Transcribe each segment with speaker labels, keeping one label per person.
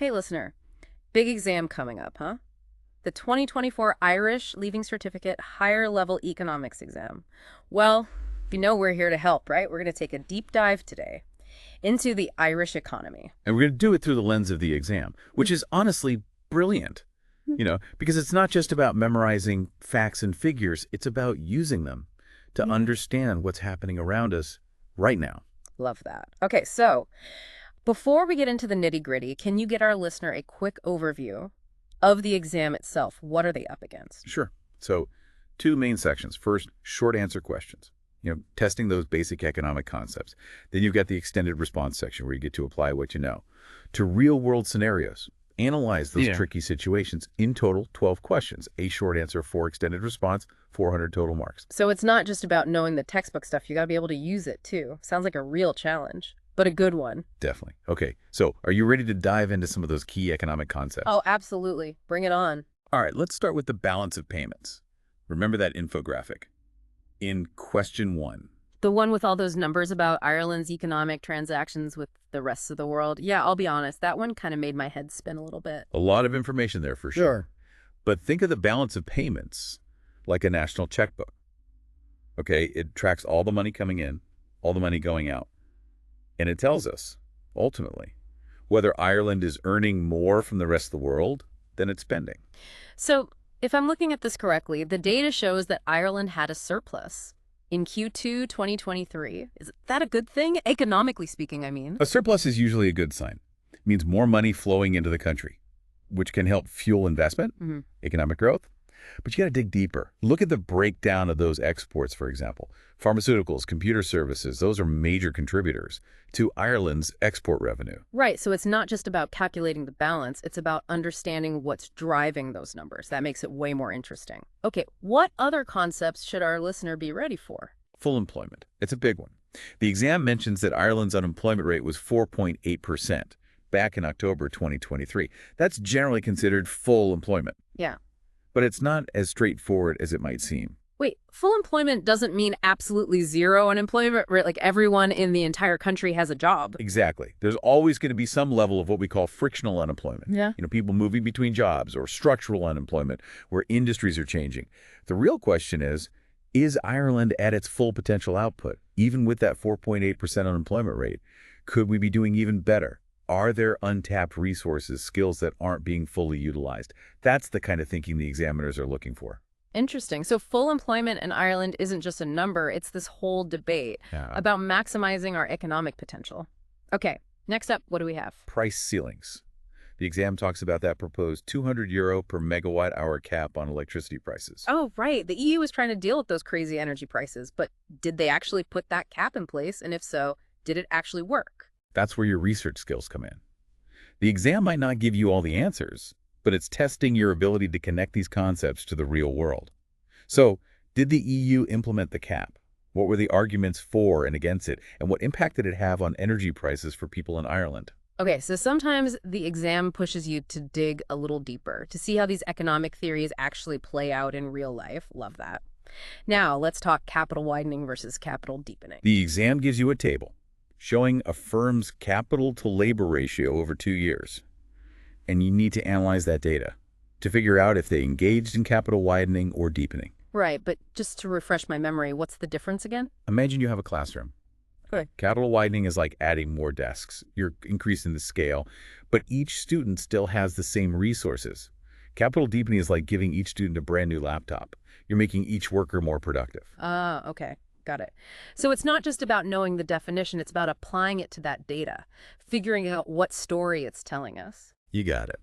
Speaker 1: Hey, listener. Big exam coming up, huh? The 2024 Irish Leaving Certificate Higher Level Economics exam. Well, you know we're here to help, right? We're going to take a deep dive today into the Irish economy.
Speaker 2: And we're going to do it through the lens of the exam, which is honestly brilliant, because it's not just about memorizing facts and figures. It's about using them to understand what's happening around us right now.
Speaker 1: Love that. Okay, so before we get into the nitty-gritty, can you get our listener a quick overview of the exam itself? What are they up against?
Speaker 2: Sure. So two main sections. First, short answer questions, testing those basic economic concepts. Then you've got the extended response section where you get to apply what you know to real world scenarios. Analyze those tricky situations. In total, 12 questions, a short answer, 4 extended response, 400 total marks.
Speaker 1: So it's not just about knowing the textbook stuff. You got to be able to use it too. Sounds like a real challenge, but a good one.
Speaker 2: Definitely. Okay, so are you ready to dive into some of those key economic concepts?
Speaker 1: Oh, absolutely. Bring it on.
Speaker 2: All right, let's start with the balance of payments. Remember that infographic? In question 1.
Speaker 1: The one with all those numbers about Ireland's economic transactions with the rest of the world. Yeah, I'll be honest, that one kind of made my head spin a little bit.
Speaker 2: A lot of information there for sure. But think of the balance of payments like a national checkbook. Okay, it tracks all the money coming in, all the money going out. And it tells us, ultimately, whether Ireland is earning more from the rest of the world than it's spending.
Speaker 1: So, if I'm looking at this correctly, the data shows that Ireland had a surplus in Q2 2023. Is that a good thing? Economically speaking, I mean.
Speaker 2: A surplus is usually a good sign. It means more money flowing into the country, which can help fuel investment, economic growth. But you got to dig deeper. Look at the breakdown of those exports, for example. Pharmaceuticals, computer services, those are major contributors to Ireland's export revenue.
Speaker 1: Right, so it's not just about calculating the balance, it's about understanding what's driving those numbers. That makes it way more interesting. Okay, what other concepts should our listener be ready for?
Speaker 2: Full employment. It's a big one. The exam mentions that Ireland's unemployment rate was 4.8% back in October 2023. That's generally considered full employment.
Speaker 1: Yeah.
Speaker 2: But it's not as straightforward as it might seem.
Speaker 1: Wait, full employment doesn't mean absolutely zero unemployment, right? Like everyone in the entire country has a job.
Speaker 2: Exactly. There's always going to be some level of what we call frictional unemployment.
Speaker 1: Yeah.
Speaker 2: People moving between jobs, or structural unemployment where industries are changing. The real question is Ireland at its full potential output, even with that 4.8% unemployment rate? Could we be doing even better? Are there untapped resources, skills that aren't being fully utilized? That's the kind of thinking the examiners are looking for.
Speaker 1: Interesting. So full employment in Ireland isn't just a number, it's this whole debate about maximizing our economic potential. Okay, next up, what do we have?
Speaker 2: Price ceilings. The exam talks about that proposed €200 per megawatt hour cap on electricity prices.
Speaker 1: Oh, right. The EU was trying to deal with those crazy energy prices, but did they actually put that cap in place? And if so, did it actually work?
Speaker 2: That's where your research skills come in. The exam might not give you all the answers, but it's testing your ability to connect these concepts to the real world. So, did the EU implement the cap? What were the arguments for and against it? And what impact did it have on energy prices for people in Ireland?
Speaker 1: Okay, so sometimes the exam pushes you to dig a little deeper, to see how these economic theories actually play out in real life. Love that. Now, let's talk capital widening versus capital deepening.
Speaker 2: The exam gives you a table showing a firm's capital to labor ratio over 2 years. And you need to analyze that data to figure out if they engaged in capital widening or deepening.
Speaker 1: Right, but just to refresh my memory, what's the difference again?
Speaker 2: Imagine you have a classroom.
Speaker 1: Okay.
Speaker 2: Capital widening is like adding more desks. You're increasing the scale, but each student still has the same resources. Capital deepening is like giving each student a brand new laptop. You're making each worker more productive.
Speaker 1: Ah, okay. Got it. So it's not just about knowing the definition, it's about applying it to that data, figuring out what story it's telling us.
Speaker 2: You got it.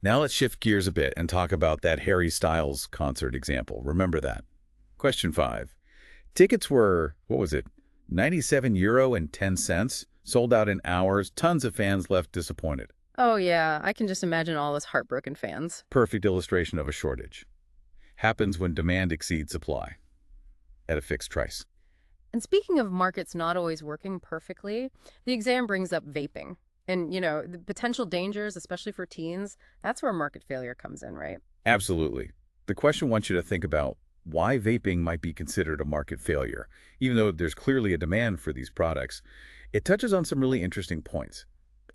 Speaker 2: Now let's shift gears a bit and talk about that Harry Styles concert example. Remember that. Question 5. Tickets were, what was it, €97.10, sold out in hours. Tons of fans left disappointed.
Speaker 1: Oh yeah, I can just imagine all those heartbroken fans.
Speaker 2: Perfect illustration of a shortage. Happens when demand exceeds supply at a fixed price.
Speaker 1: And speaking of markets not always working perfectly, the exam brings up vaping. And, the potential dangers, especially for teens, that's where market failure comes in, right?
Speaker 2: Absolutely. The question wants you to think about why vaping might be considered a market failure. Even though there's clearly a demand for these products, it touches on some really interesting points.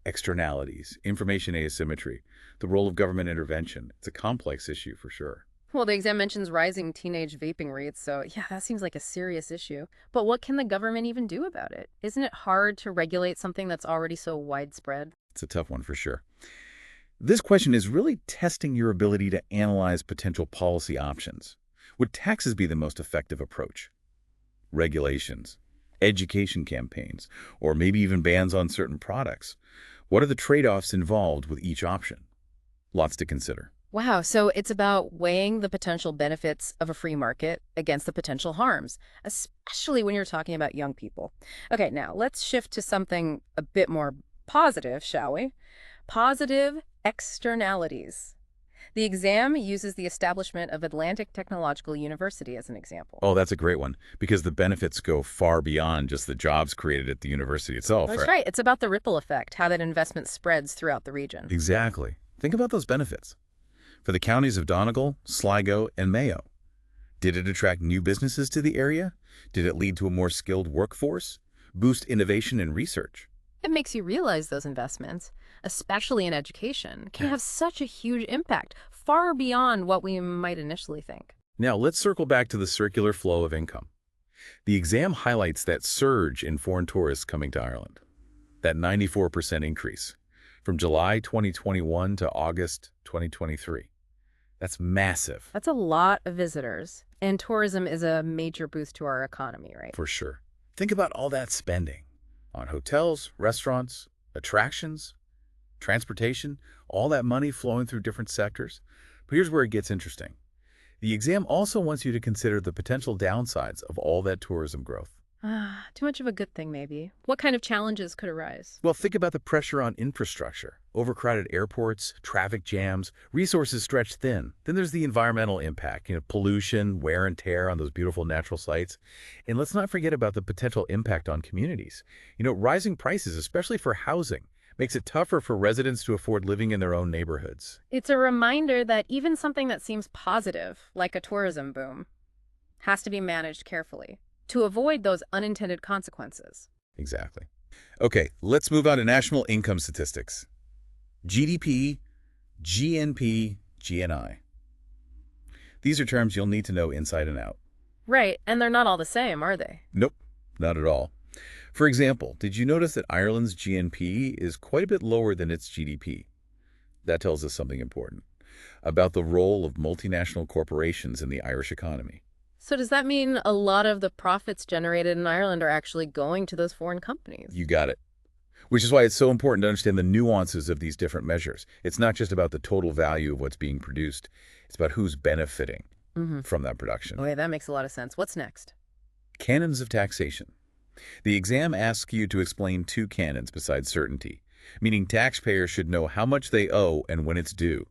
Speaker 2: externalities, information asymmetry, the role of government intervention. It's a complex issue for sure.
Speaker 1: Well, the exam mentions rising teenage vaping rates, so yeah, that seems like a serious issue. But what can the government even do about it? Isn't it hard to regulate something that's already so widespread?
Speaker 2: It's a tough one for sure. This question is really testing your ability to analyze potential policy options. Would taxes be the most effective approach? Regulations, education campaigns, or maybe even bans on certain products? What are the trade-offs involved with each option? Lots to consider.
Speaker 1: Wow, so it's about weighing the potential benefits of a free market against the potential harms, especially when you're talking about young people. Okay, now let's shift to something a bit more positive, shall we? Positive externalities. The exam uses the establishment of Atlantic Technological University as an example.
Speaker 2: Oh, that's a great one, because the benefits go far beyond just the jobs created at the university itself,
Speaker 1: That's
Speaker 2: right?
Speaker 1: right. It's about the ripple effect, how that investment spreads throughout the region.
Speaker 2: Exactly. Think about those benefits. For the counties of Donegal, Sligo, and Mayo, did it attract new businesses to the area? Did it lead to a more skilled workforce? Boost innovation and research?
Speaker 1: It makes you realize those investments, especially in education, can have such a huge impact, far beyond what we might initially think.
Speaker 2: Now, let's circle back to the circular flow of income. The exam highlights that surge in foreign tourists coming to Ireland, that 94% increase from July 2021 to August 2023. That's massive.
Speaker 1: That's a lot of visitors, and tourism is a major boost to our economy, right?
Speaker 2: For sure. Think about all that spending on hotels, restaurants, attractions, transportation, all that money flowing through different sectors. But here's where it gets interesting. The exam also wants you to consider the potential downsides of all that tourism growth.
Speaker 1: Too much of a good thing, maybe. What kind of challenges could arise?
Speaker 2: Well, think about the pressure on infrastructure. Overcrowded airports, traffic jams, resources stretched thin. Then there's the environmental impact, pollution, wear and tear on those beautiful natural sites. And let's not forget about the potential impact on communities. Rising prices, especially for housing, makes it tougher for residents to afford living in their own neighborhoods.
Speaker 1: It's a reminder that even something that seems positive, like a tourism boom, has to be managed carefully to avoid those unintended consequences.
Speaker 2: Exactly. Okay, let's move on to national income statistics. GDP, GNP, GNI. These are terms you'll need to know inside and out.
Speaker 1: Right, and they're not all the same, are they?
Speaker 2: Nope, not at all. For example, did you notice that Ireland's GNP is quite a bit lower than its GDP? That tells us something important about the role of multinational corporations in the Irish economy.
Speaker 1: So does that mean a lot of the profits generated in Ireland are actually going to those foreign companies?
Speaker 2: You got it. Which is why it's so important to understand the nuances of these different measures. It's not just about the total value of what's being produced. It's about who's benefiting from that production.
Speaker 1: Okay, that makes a lot of sense. What's next?
Speaker 2: Canons of taxation. The exam asks you to explain two canons besides certainty, meaning taxpayers should know how much they owe and when it's due.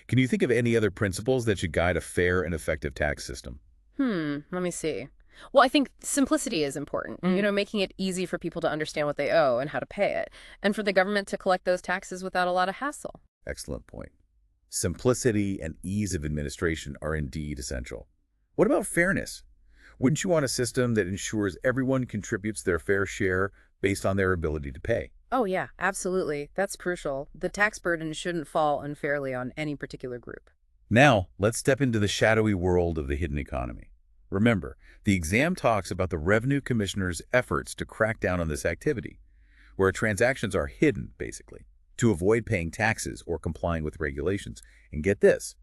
Speaker 2: Can you think of any other principles that should guide a fair and effective tax system?
Speaker 1: Let me see. Well, I think simplicity is important, making it easy for people to understand what they owe and how to pay it, and for the government to collect those taxes without a lot of hassle.
Speaker 2: Excellent point. Simplicity and ease of administration are indeed essential. What about fairness? Wouldn't you want a system that ensures everyone contributes their fair share based on their ability to pay?
Speaker 1: Oh, yeah, absolutely. That's crucial. The tax burden shouldn't fall unfairly on any particular group.
Speaker 2: Now, let's step into the shadowy world of the hidden economy. Remember, the exam talks about the Revenue Commissioner's efforts to crack down on this activity, where transactions are hidden, basically, to avoid paying taxes or complying with regulations. And get this,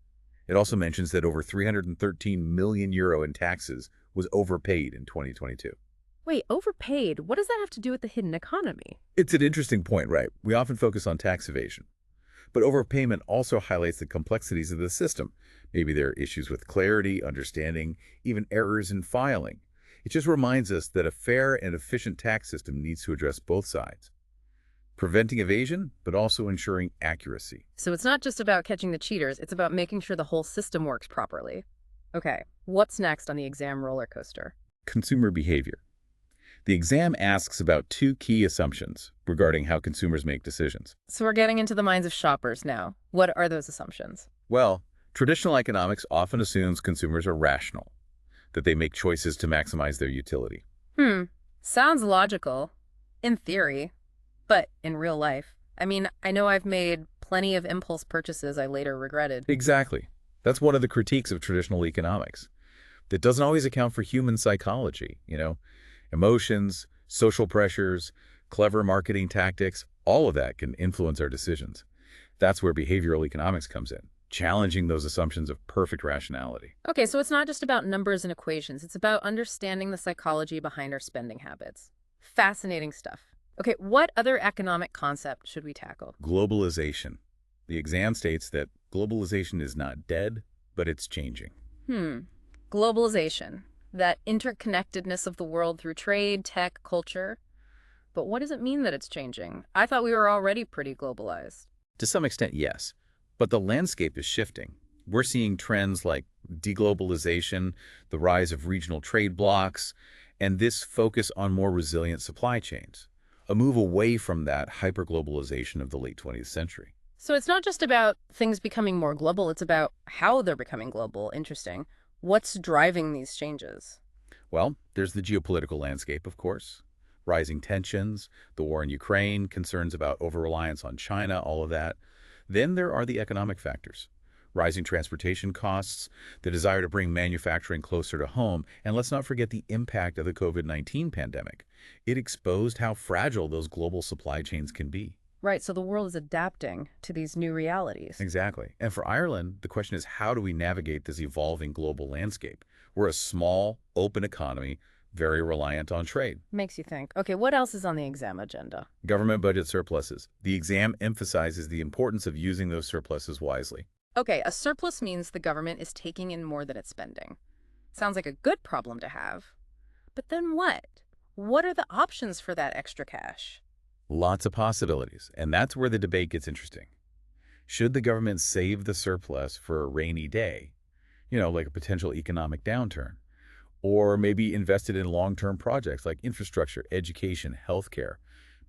Speaker 2: it also mentions that over €313 million in taxes was overpaid in 2022.
Speaker 1: Wait, overpaid? What does that have to do with the hidden economy?
Speaker 2: It's an interesting point, right? We often focus on tax evasion. But overpayment also highlights the complexities of the system. Maybe there are issues with clarity, understanding, even errors in filing. It just reminds us that a fair and efficient tax system needs to address both sides, preventing evasion, but also ensuring accuracy.
Speaker 1: So it's not just about catching the cheaters, it's about making sure the whole system works properly. Okay, what's next on the exam roller coaster?
Speaker 2: Consumer behavior. The exam asks about two key assumptions regarding how consumers make decisions.
Speaker 1: So we're getting into the minds of shoppers now. What are those assumptions?
Speaker 2: Well, traditional economics often assumes consumers are rational, that they make choices to maximize their utility.
Speaker 1: Sounds logical, in theory, but in real life, I mean, I know I've made plenty of impulse purchases I later regretted.
Speaker 2: Exactly. That's one of the critiques of traditional economics. That doesn't always account for human psychology, emotions, social pressures, clever marketing tactics, all of that can influence our decisions. That's where behavioral economics comes in, challenging those assumptions of perfect rationality.
Speaker 1: Okay, so it's not just about numbers and equations. It's about understanding the psychology behind our spending habits. Fascinating stuff. Okay, what other economic concept should we tackle?
Speaker 2: Globalization. The exam states that globalization is not dead, but it's changing.
Speaker 1: Hmm. Globalization. That interconnectedness of the world through trade, tech, culture. But what does it mean that it's changing? I thought we were already pretty globalized.
Speaker 2: To some extent, yes, but the landscape is shifting. We're seeing trends like deglobalization, the rise of regional trade blocs, and this focus on more resilient supply chains, a move away from that hyperglobalization of the late 20th century.
Speaker 1: So it's not just about things becoming more global, it's about how they're becoming global. Interesting. What's driving these changes?
Speaker 2: Well, there's the geopolitical landscape, of course. Rising tensions, the war in Ukraine, concerns about over-reliance on China, all of that. Then there are the economic factors. Rising transportation costs, the desire to bring manufacturing closer to home, and let's not forget the impact of the COVID-19 pandemic. It exposed how fragile those global supply chains can be.
Speaker 1: Right, so the world is adapting to these new realities.
Speaker 2: Exactly. And for Ireland, the question is, how do we navigate this evolving global landscape? We're a small, open economy, very reliant on trade.
Speaker 1: Makes you think. Okay, what else is on the exam agenda?
Speaker 2: Government budget surpluses. The exam emphasizes the importance of using those surpluses wisely.
Speaker 1: Okay, a surplus means the government is taking in more than it's spending. Sounds like a good problem to have. But then what? What are the options for that extra cash?
Speaker 2: Lots of possibilities, and that's where the debate gets interesting. Should the government save the surplus for a rainy day, like a potential economic downturn? Or maybe invest it in long-term projects like infrastructure, education, healthcare,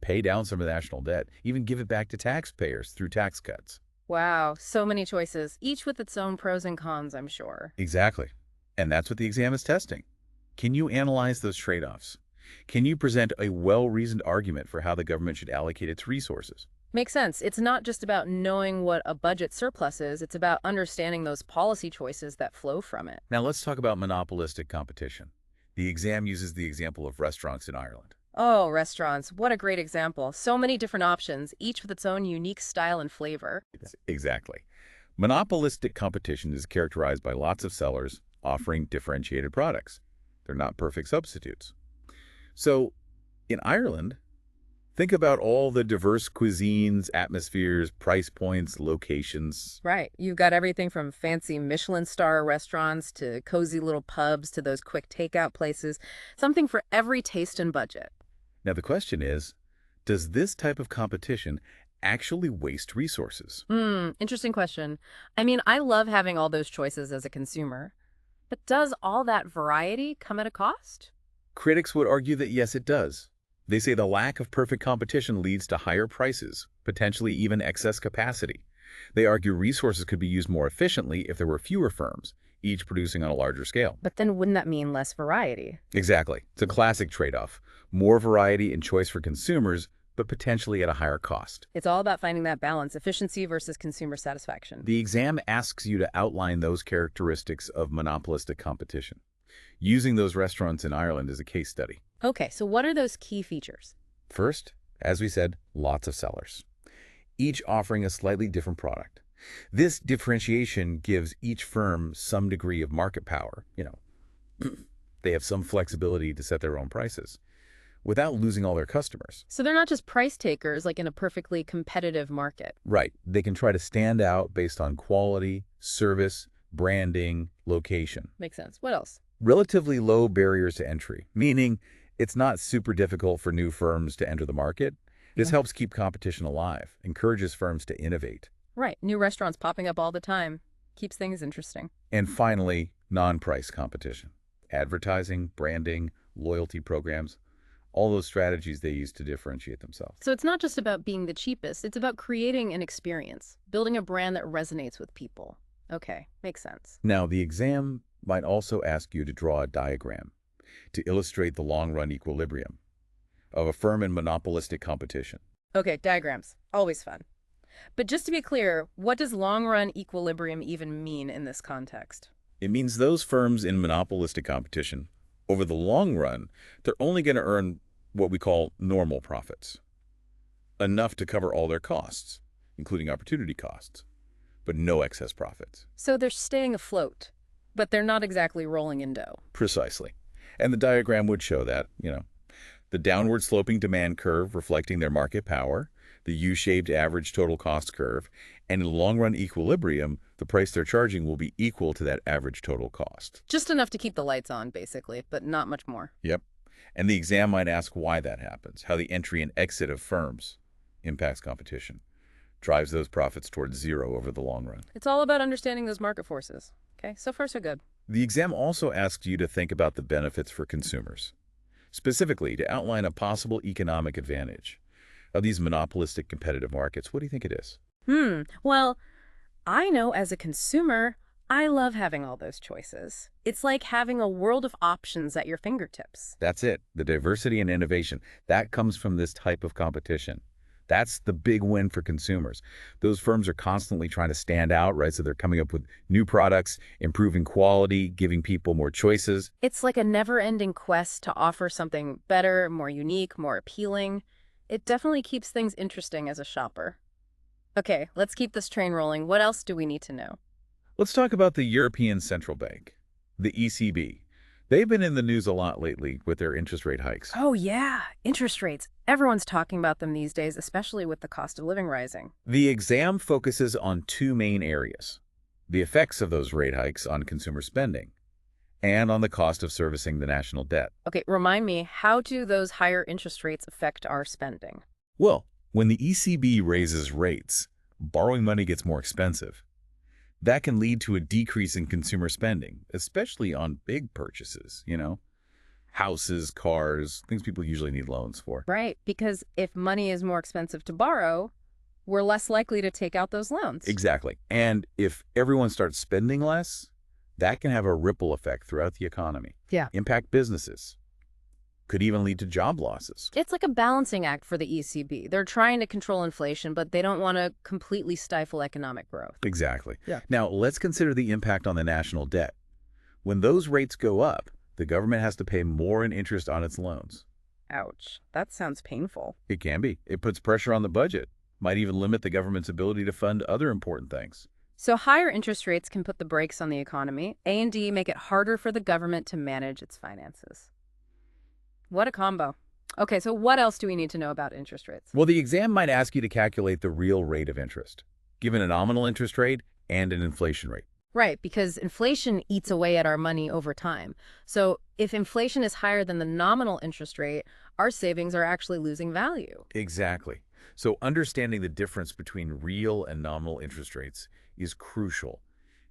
Speaker 2: pay down some of the national debt, even give it back to taxpayers through tax cuts.
Speaker 1: Wow, so many choices, each with its own pros and cons, I'm sure.
Speaker 2: Exactly. And that's what the exam is testing. Can you analyze those trade-offs? Can you present a well-reasoned argument for how the government should allocate its resources?
Speaker 1: Makes sense. It's not just about knowing what a budget surplus is, it's about understanding those policy choices that flow from it.
Speaker 2: Now let's talk about monopolistic competition. The exam uses the example of restaurants in Ireland.
Speaker 1: Oh, restaurants. What a great example. So many different options, each with its own unique style and flavor.
Speaker 2: Exactly. Monopolistic competition is characterized by lots of sellers offering differentiated products. They're not perfect substitutes. So, in Ireland, think about all the diverse cuisines, atmospheres, price points, locations.
Speaker 1: Right. You've got everything from fancy Michelin star restaurants to cozy little pubs to those quick takeout places. Something for every taste and budget.
Speaker 2: Now the question is, does this type of competition actually waste resources?
Speaker 1: Interesting question. I mean, I love having all those choices as a consumer. But does all that variety come at a cost?
Speaker 2: Critics would argue that yes, it does. They say the lack of perfect competition leads to higher prices, potentially even excess capacity. They argue resources could be used more efficiently if there were fewer firms, each producing on a larger scale.
Speaker 1: But then wouldn't that mean less variety?
Speaker 2: Exactly. It's a classic trade-off. More variety and choice for consumers, but potentially at a higher cost.
Speaker 1: It's all about finding that balance, efficiency versus consumer satisfaction.
Speaker 2: The exam asks you to outline those characteristics of monopolistic competition, using those restaurants in Ireland as a case study.
Speaker 1: Okay, so what are those key features?
Speaker 2: First, as we said, lots of sellers, each offering a slightly different product. This differentiation gives each firm some degree of market power. They have some flexibility to set their own prices without losing all their customers.
Speaker 1: So they're not just price takers like in a perfectly competitive market.
Speaker 2: Right. They can try to stand out based on quality, service, branding, location.
Speaker 1: Makes sense. What else?
Speaker 2: Relatively low barriers to entry, meaning it's not super difficult for new firms to enter the market. This helps keep competition alive, encourages firms to innovate.
Speaker 1: Right. New restaurants popping up all the time. Keeps things interesting.
Speaker 2: And finally, non-price competition. Advertising, branding, loyalty programs, all those strategies they use to differentiate themselves.
Speaker 1: So it's not just about being the cheapest. It's about creating an experience, building a brand that resonates with people. Okay, makes sense.
Speaker 2: Now, the exam might also ask you to draw a diagram to illustrate the long-run equilibrium of a firm in monopolistic competition.
Speaker 1: Okay, diagrams. Always fun. But just to be clear, what does long-run equilibrium even mean in this context?
Speaker 2: It means those firms in monopolistic competition, over the long run, they're only going to earn what we call normal profits, enough to cover all their costs, including opportunity costs, but no excess profits.
Speaker 1: So they're staying afloat, but they're not exactly rolling in dough.
Speaker 2: Precisely. And the diagram would show that, the downward sloping demand curve reflecting their market power, the U-shaped average total cost curve, and in long-run equilibrium, the price they're charging will be equal to that average total cost.
Speaker 1: Just enough to keep the lights on, basically, but not much more.
Speaker 2: Yep. And the exam might ask why that happens, how the entry and exit of firms impacts competition, drives those profits towards zero over the long run.
Speaker 1: It's all about understanding those market forces. Okay, so far so good.
Speaker 2: The exam also asks you to think about the benefits for consumers, specifically to outline a possible economic advantage of these monopolistic competitive markets. What do you think it is?
Speaker 1: Well, I know as a consumer, I love having all those choices. It's like having a world of options at your fingertips.
Speaker 2: That's it. The diversity and innovation, that comes from this type of competition. That's the big win for consumers. Those firms are constantly trying to stand out, right? So they're coming up with new products, improving quality, giving people more choices.
Speaker 1: It's like a never-ending quest to offer something better, more unique, more appealing. It definitely keeps things interesting as a shopper. Okay, let's keep this train rolling. What else do we need to know?
Speaker 2: Let's talk about the European Central Bank, the ECB. They've been in the news a lot lately with their interest rate hikes.
Speaker 1: Oh yeah, interest rates. Everyone's talking about them these days, especially with the cost of living rising.
Speaker 2: The exam focuses on two main areas: the effects of those rate hikes on consumer spending and on the cost of servicing the national debt.
Speaker 1: Okay, remind me, how do those higher interest rates affect our spending?
Speaker 2: Well, when the ECB raises rates, borrowing money gets more expensive. That can lead to a decrease in consumer spending, especially on big purchases, houses, cars, things people usually need loans for.
Speaker 1: Right, because if money is more expensive to borrow, we're less likely to take out those loans.
Speaker 2: Exactly. And if everyone starts spending less, that can have a ripple effect throughout the economy.
Speaker 1: Yeah.
Speaker 2: Impact businesses. Could even lead to job losses.
Speaker 1: It's like a balancing act for the ECB. They're trying to control inflation, but they don't want to completely stifle economic growth.
Speaker 2: Exactly.
Speaker 1: Yeah.
Speaker 2: Now, let's consider the impact on the national debt. When those rates go up, the government has to pay more in interest on its loans.
Speaker 1: Ouch. That sounds painful.
Speaker 2: It can be. It puts pressure on the budget. Might even limit the government's ability to fund other important things.
Speaker 1: So higher interest rates can put the brakes on the economy. A&D make it harder for the government to manage its finances. What a combo. Okay, so what else do we need to know about interest rates?
Speaker 2: Well, the exam might ask you to calculate the real rate of interest, given a nominal interest rate and an inflation rate.
Speaker 1: Right, because inflation eats away at our money over time. So if inflation is higher than the nominal interest rate, our savings are actually losing value.
Speaker 2: Exactly. So understanding the difference between real and nominal interest rates is crucial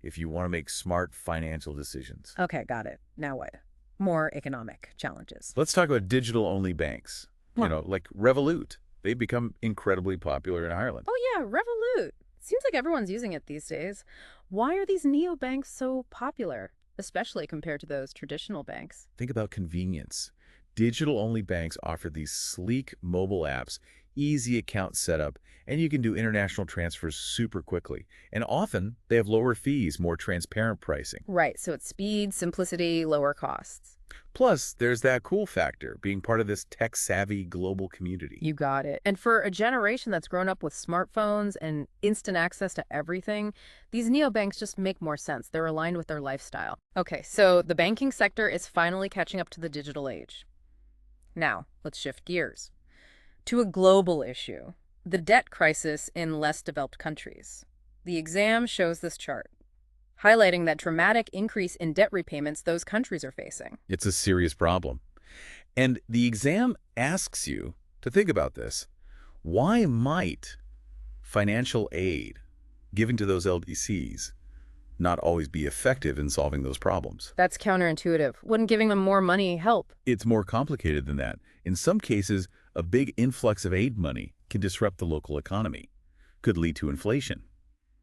Speaker 2: if you want to make smart financial decisions.
Speaker 1: Okay, got it. Now what? More economic challenges.
Speaker 2: Let's talk about digital-only banks, like Revolut. They've become incredibly popular in Ireland.
Speaker 1: Oh yeah, Revolut. Seems like everyone's using it these days. Why are these neobanks so popular, especially compared to those traditional banks?
Speaker 2: Think about convenience. Digital-only banks offer these sleek mobile apps, easy account setup, and you can do international transfers super quickly. And often, they have lower fees, more transparent pricing.
Speaker 1: Right, so it's speed, simplicity, lower costs.
Speaker 2: Plus, there's that cool factor, being part of this tech-savvy global community.
Speaker 1: You got it. And for a generation that's grown up with smartphones and instant access to everything, these neobanks just make more sense. They're aligned with their lifestyle. Okay, so the banking sector is finally catching up to the digital age. Now, let's shift gears to a global issue, the debt crisis in less developed countries. The exam shows this chart, highlighting that dramatic increase in debt repayments those countries are facing.
Speaker 2: It's a serious problem. And the exam asks you to think about this. Why might financial aid given to those LDCs not always be effective in solving those problems?
Speaker 1: That's counterintuitive. Wouldn't giving them more money help?
Speaker 2: It's more complicated than that. In some cases, a big influx of aid money can disrupt the local economy, could lead to inflation,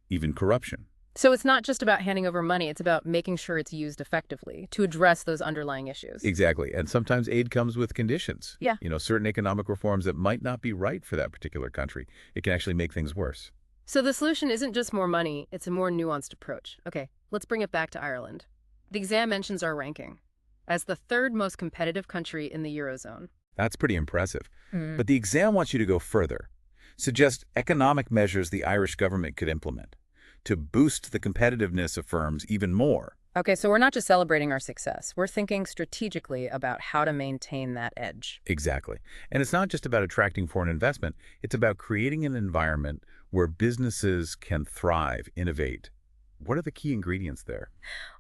Speaker 2: even corruption.
Speaker 1: So it's not just about handing over money, it's about making sure it's used effectively to address those underlying issues.
Speaker 2: Exactly. And sometimes aid comes with conditions.
Speaker 1: Yeah.
Speaker 2: Certain economic reforms that might not be right for that particular country. It can actually make things worse.
Speaker 1: So the solution isn't just more money, it's a more nuanced approach. Okay, let's bring it back to Ireland. The exam mentions our ranking as the third most competitive country in the Eurozone.
Speaker 2: That's pretty impressive. But the exam wants you to go further. Suggest economic measures the Irish government could implement to boost the competitiveness of firms even more.
Speaker 1: Okay, so we're not just celebrating our success. We're thinking strategically about how to maintain that edge.
Speaker 2: Exactly. And it's not just about attracting foreign investment. It's about creating an environment where businesses can thrive, innovate. What are the key ingredients there?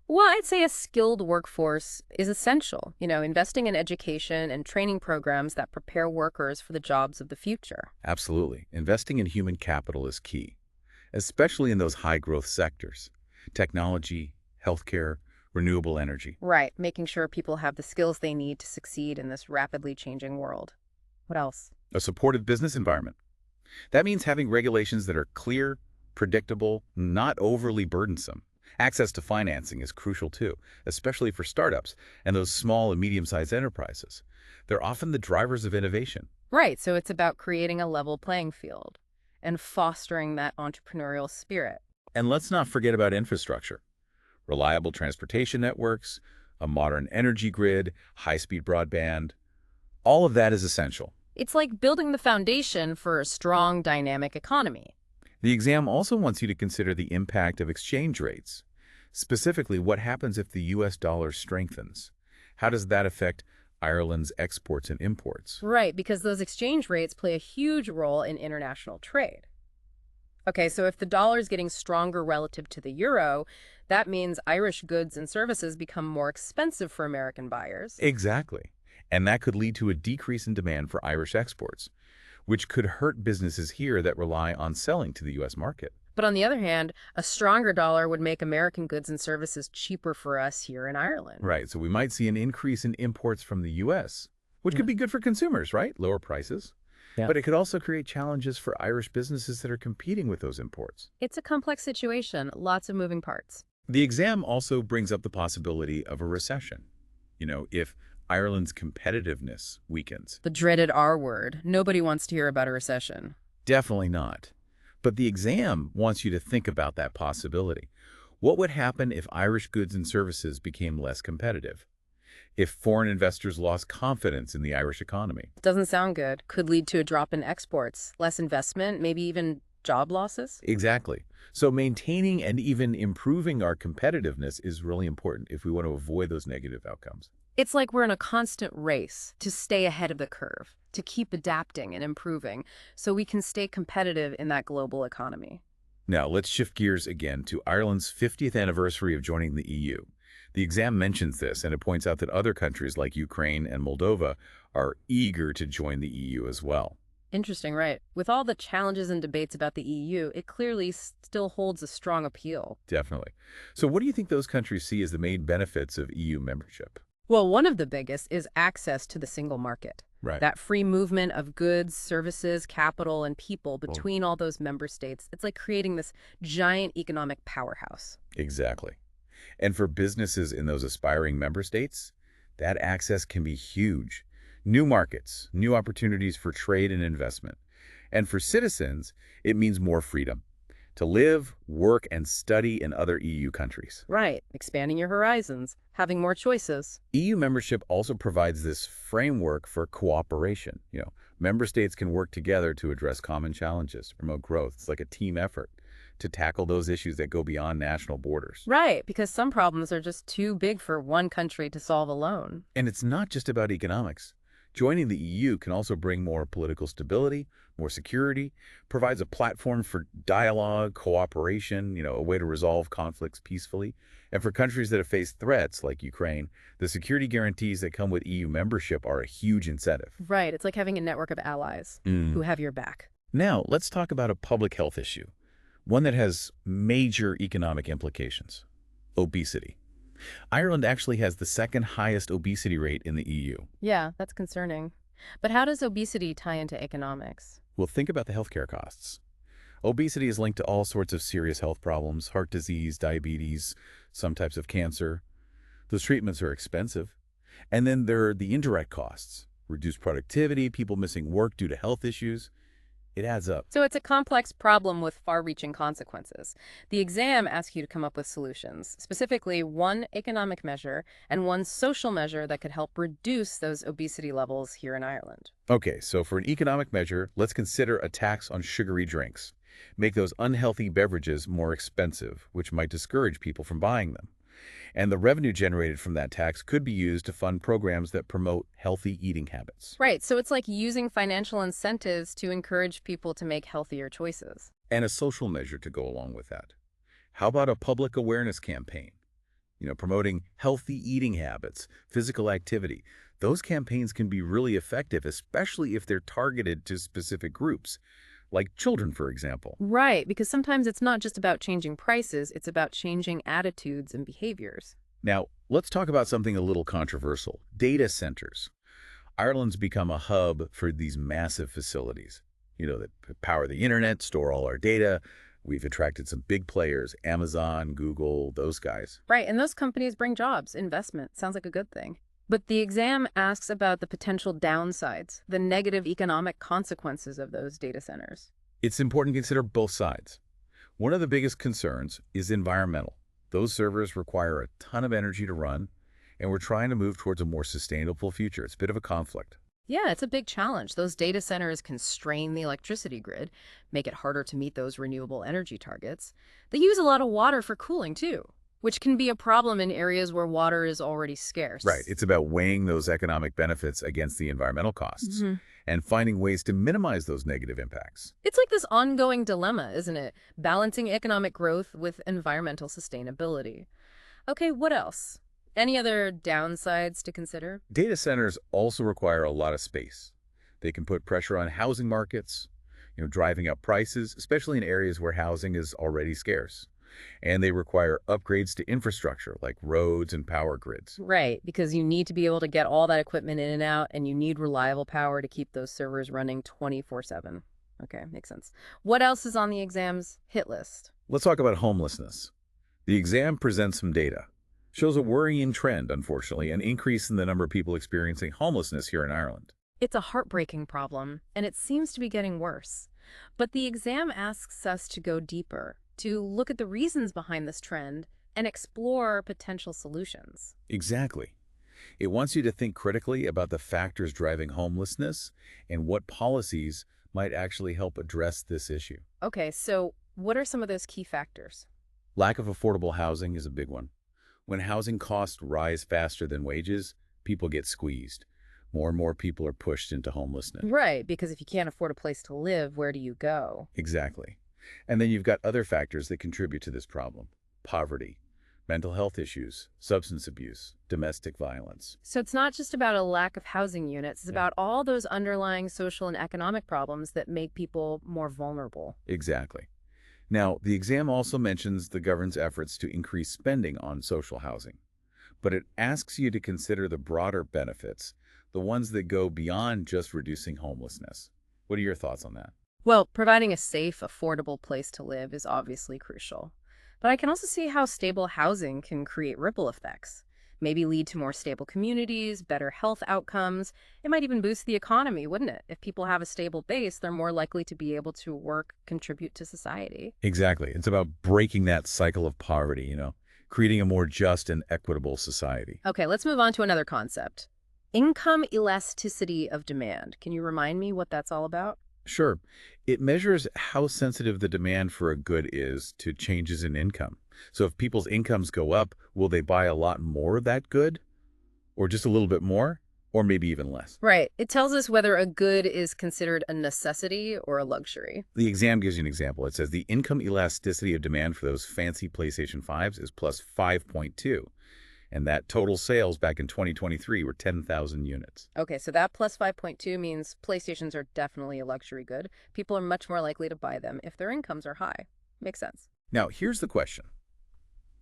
Speaker 1: Well, I'd say a skilled workforce is essential. Investing in education and training programs that prepare workers for the jobs of the future.
Speaker 2: Absolutely. Investing in human capital is key, especially in those high-growth sectors: technology, healthcare, renewable energy.
Speaker 1: Right, making sure people have the skills they need to succeed in this rapidly changing world. What else?
Speaker 2: A supportive business environment. That means having regulations that are clear, predictable, not overly burdensome. Access to financing is crucial too, especially for startups and those small and medium-sized enterprises. They're often the drivers of innovation.
Speaker 1: Right, so it's about creating a level playing field and fostering that entrepreneurial spirit.
Speaker 2: And let's not forget about infrastructure. Reliable transportation networks, a modern energy grid, high-speed broadband. All of that is essential.
Speaker 1: It's like building the foundation for a strong, dynamic economy.
Speaker 2: The exam also wants you to consider the impact of exchange rates. Specifically, what happens if the U.S. dollar strengthens? How does that affect Ireland's exports and imports?
Speaker 1: Right, because those exchange rates play a huge role in international trade. Okay, so if the dollar is getting stronger relative to the euro, that means Irish goods and services become more expensive for American buyers.
Speaker 2: Exactly. And that could lead to a decrease in demand for Irish exports, which could hurt businesses here that rely on selling to the U.S. market.
Speaker 1: But on the other hand, a stronger dollar would make American goods and services cheaper for us here in Ireland.
Speaker 2: Right, so we might see an increase in imports from the U.S., which could be good for consumers, right? Lower prices.
Speaker 1: Yeah.
Speaker 2: But it could also create challenges for Irish businesses that are competing with those imports.
Speaker 1: It's a complex situation, lots of moving parts.
Speaker 2: The exam also brings up the possibility of a recession. If Ireland's competitiveness weakens.
Speaker 1: The dreaded R word. Nobody wants to hear about a recession.
Speaker 2: Definitely not. But the exam wants you to think about that possibility. What would happen if Irish goods and services became less competitive? If foreign investors lost confidence in the Irish economy?
Speaker 1: Doesn't sound good. Could lead to a drop in exports, less investment, maybe even job losses.
Speaker 2: Exactly. So maintaining and even improving our competitiveness is really important if we want to avoid those negative outcomes.
Speaker 1: It's like we're in a constant race to stay ahead of the curve, to keep adapting and improving so we can stay competitive in that global economy.
Speaker 2: Now, let's shift gears again to Ireland's 50th anniversary of joining the EU. The exam mentions this, and it points out that other countries like Ukraine and Moldova are eager to join the EU as well.
Speaker 1: Interesting, right? With all the challenges and debates about the EU, it clearly still holds a strong appeal.
Speaker 2: Definitely. So what do you think those countries see as the main benefits of EU membership?
Speaker 1: Well, one of the biggest is access to the single market.
Speaker 2: Right.
Speaker 1: That free movement of goods, services, capital, and people between all those member states. It's like creating this giant economic powerhouse.
Speaker 2: Exactly. And for businesses in those aspiring member states, that access can be huge. New markets, new opportunities for trade and investment. And for citizens, it means more freedom to live, work, and study in other EU countries.
Speaker 1: Right. Expanding your horizons, having more choices.
Speaker 2: EU membership also provides this framework for cooperation. Member states can work together to address common challenges, to promote growth. It's like a team effort to tackle those issues that go beyond national borders.
Speaker 1: Right, because some problems are just too big for one country to solve alone.
Speaker 2: And it's not just about economics. Joining the EU can also bring more political stability, more security, provides a platform for dialogue, cooperation, a way to resolve conflicts peacefully. And for countries that have faced threats like Ukraine, the security guarantees that come with EU membership are a huge incentive.
Speaker 1: Right, it's like having a network of allies who have your back.
Speaker 2: Now, let's talk about a public health issue, one that has major economic implications: obesity. Ireland actually has the second highest obesity rate in the EU.
Speaker 1: Yeah, that's concerning. But how does obesity tie into economics?
Speaker 2: Well, think about the healthcare costs. Obesity is linked to all sorts of serious health problems, heart disease, diabetes, some types of cancer. Those treatments are expensive. And then there are the indirect costs, reduced productivity, people missing work due to health issues. It adds up.
Speaker 1: So it's a complex problem with far-reaching consequences. The exam asks you to come up with solutions, specifically one economic measure and one social measure that could help reduce those obesity levels here in Ireland.
Speaker 2: Okay, so for an economic measure, let's consider a tax on sugary drinks. Make those unhealthy beverages more expensive, which might discourage people from buying them. And the revenue generated from that tax could be used to fund programs that promote healthy eating habits.
Speaker 1: Right, so it's like using financial incentives to encourage people to make healthier choices.
Speaker 2: And a social measure to go along with that. How about a public awareness campaign? Promoting healthy eating habits, physical activity. Those campaigns can be really effective, especially if they're targeted to specific groups, like children, for example.
Speaker 1: Right, because sometimes it's not just about changing prices, it's about changing attitudes and behaviors.
Speaker 2: Now, let's talk about something a little controversial, data centers. Ireland's become a hub for these massive facilities, that power the internet, store all our data. We've attracted some big players, Amazon, Google, those guys.
Speaker 1: Right, and those companies bring jobs, investment. Sounds like a good thing. But the exam asks about the potential downsides, the negative economic consequences of those data centers.
Speaker 2: It's important to consider both sides. One of the biggest concerns is environmental. Those servers require a ton of energy to run, and we're trying to move towards a more sustainable future. It's a bit of a conflict.
Speaker 1: Yeah, it's a big challenge. Those data centers can strain the electricity grid, make it harder to meet those renewable energy targets. They use a lot of water for cooling, too, which can be a problem in areas where water is already scarce.
Speaker 2: Right. It's about weighing those economic benefits against the environmental costs and finding ways to minimize those negative impacts.
Speaker 1: It's like this ongoing dilemma, isn't it? Balancing economic growth with environmental sustainability. Okay, what else? Any other downsides to consider?
Speaker 2: Data centers also require a lot of space. They can put pressure on housing markets, driving up prices, especially in areas where housing is already scarce. And they require upgrades to infrastructure like roads and power grids.
Speaker 1: Right, because you need to be able to get all that equipment in and out, and you need reliable power to keep those servers running 24/7. Okay, makes sense. What else is on the exam's hit list?
Speaker 2: Let's talk about homelessness. The exam presents some data. Shows a worrying trend, unfortunately, an increase in the number of people experiencing homelessness here in Ireland.
Speaker 1: It's a heartbreaking problem, and it seems to be getting worse. But the exam asks us to go deeper, to look at the reasons behind this trend and explore potential solutions.
Speaker 2: Exactly. It wants you to think critically about the factors driving homelessness and what policies might actually help address this issue.
Speaker 1: Okay, so what are some of those key factors?
Speaker 2: Lack of affordable housing is a big one. When housing costs rise faster than wages, people get squeezed. More and more people are pushed into homelessness.
Speaker 1: Right, because if you can't afford a place to live, where do you go?
Speaker 2: Exactly. And then you've got other factors that contribute to this problem. Poverty, mental health issues, substance abuse, domestic violence.
Speaker 1: So it's not just about a lack of housing units, it's about all those underlying social and economic problems that make people more vulnerable.
Speaker 2: Exactly. Now, the exam also mentions the government's efforts to increase spending on social housing. But it asks you to consider the broader benefits, the ones that go beyond just reducing homelessness. What are your thoughts on that?
Speaker 1: Well, providing a safe, affordable place to live is obviously crucial. But I can also see how stable housing can create ripple effects, maybe lead to more stable communities, better health outcomes. It might even boost the economy, wouldn't it? If people have a stable base, they're more likely to be able to work, contribute to society.
Speaker 2: Exactly. It's about breaking that cycle of poverty, creating a more just and equitable society.
Speaker 1: Okay, let's move on to another concept. Income elasticity of demand. Can you remind me what that's all about?
Speaker 2: Sure. It measures how sensitive the demand for a good is to changes in income. So if people's incomes go up, will they buy a lot more of that good? Or just a little bit more? Or maybe even less?
Speaker 1: Right. It tells us whether a good is considered a necessity or a luxury.
Speaker 2: The exam gives you an example. It says the income elasticity of demand for those fancy PlayStation 5s is plus 5.2. And that total sales back in 2023 were 10,000 units.
Speaker 1: Okay, so that plus 5.2 means PlayStations are definitely a luxury good. People are much more likely to buy them if their incomes are high. Makes sense.
Speaker 2: Now, here's the question.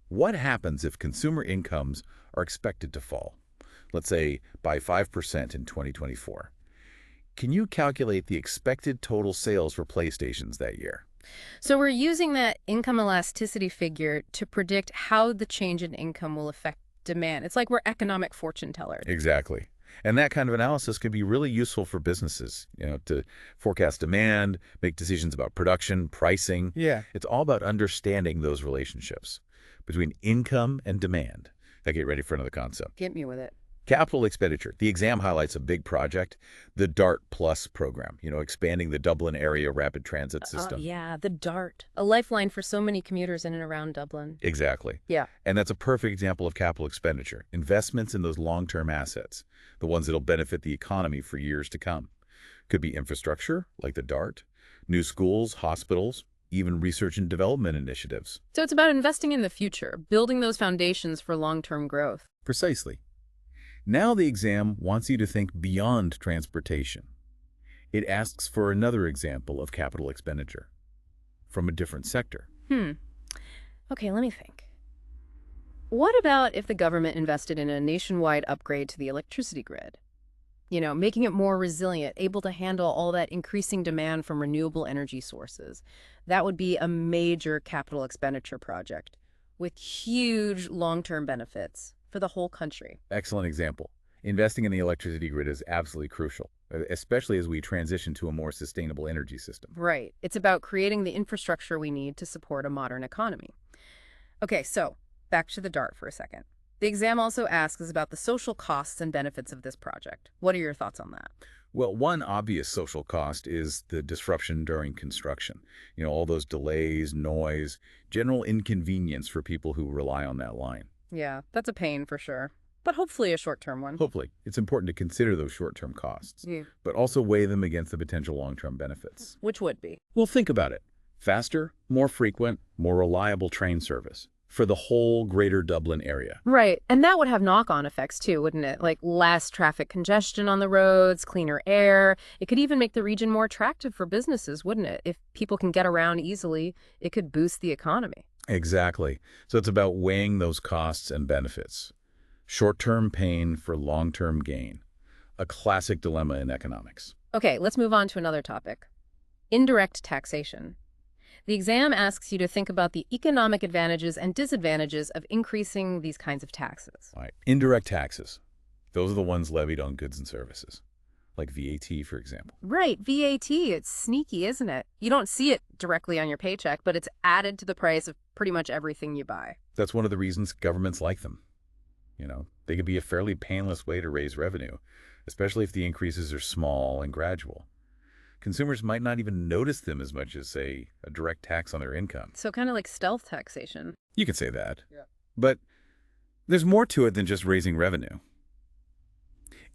Speaker 2: What happens if consumer incomes are expected to fall? Let's say by 5% in 2024. Can you calculate the expected total sales for PlayStations that year?
Speaker 1: So we're using that income elasticity figure to predict how the change in income will affect demand. It's like we're economic fortune tellers.
Speaker 2: Exactly. And that kind of analysis can be really useful for businesses, to forecast demand, make decisions about production, pricing.
Speaker 3: Yeah.
Speaker 2: It's all about understanding those relationships between income and demand. Now get ready for another concept.
Speaker 1: Get me with it.
Speaker 2: Capital expenditure. The exam highlights a big project, the DART Plus program, expanding the Dublin area rapid transit system.
Speaker 1: Yeah, the DART. A lifeline for so many commuters in and around Dublin.
Speaker 2: Exactly.
Speaker 1: Yeah.
Speaker 2: And that's a perfect example of capital expenditure, investments in those long-term assets, the ones that'll benefit the economy for years to come. Could be infrastructure, like the DART, new schools, hospitals, even research and development initiatives.
Speaker 1: So it's about investing in the future, building those foundations for long-term growth.
Speaker 2: Precisely. Now the exam wants you to think beyond transportation. It asks for another example of capital expenditure from a different sector.
Speaker 1: Okay, let me think. What about if the government invested in a nationwide upgrade to the electricity grid? Making it more resilient, able to handle all that increasing demand from renewable energy sources. That would be a major capital expenditure project with huge long-term benefits for the whole country.
Speaker 2: Excellent example. Investing in the electricity grid is absolutely crucial, especially as we transition to a more sustainable energy system.
Speaker 1: Right. It's about creating the infrastructure we need to support a modern economy. Okay, so back to the DART for a second. The exam also asks about the social costs and benefits of this project. What are your thoughts on that?
Speaker 2: Well, one obvious social cost is the disruption during construction. All those delays, noise, general inconvenience for people who rely on that line.
Speaker 1: Yeah, that's a pain for sure, but hopefully a short-term one.
Speaker 2: Hopefully, it's important to consider those short-term costs,
Speaker 1: Yeah.
Speaker 2: but also weigh them against the potential long-term benefits.
Speaker 1: Which would be?
Speaker 2: Well, think about it. Faster, more frequent, more reliable train service for the whole greater Dublin area.
Speaker 1: Right, and that would have knock-on effects too, wouldn't it? Like less traffic congestion on the roads, cleaner air. It could even make the region more attractive for businesses, wouldn't it? If people can get around easily, it could boost the economy.
Speaker 2: Exactly. So it's about weighing those costs and benefits. Short-term pain for long-term gain. A classic dilemma in economics.
Speaker 1: Okay, let's move on to another topic. Indirect taxation. The exam asks you to think about the economic advantages and disadvantages of increasing these kinds of taxes.
Speaker 2: All right. Indirect taxes. Those are the ones levied on goods and services, like VAT, for example.
Speaker 1: Right, VAT, it's sneaky, isn't it? You don't see it directly on your paycheck, but it's added to the price of pretty much everything you buy.
Speaker 2: That's one of the reasons governments like them. They can be a fairly painless way to raise revenue, especially if the increases are small and gradual. Consumers might not even notice them as much as, say, a direct tax on their income.
Speaker 1: So kind of like stealth taxation.
Speaker 2: You could say that.
Speaker 3: Yeah.
Speaker 2: But there's more to it than just raising revenue.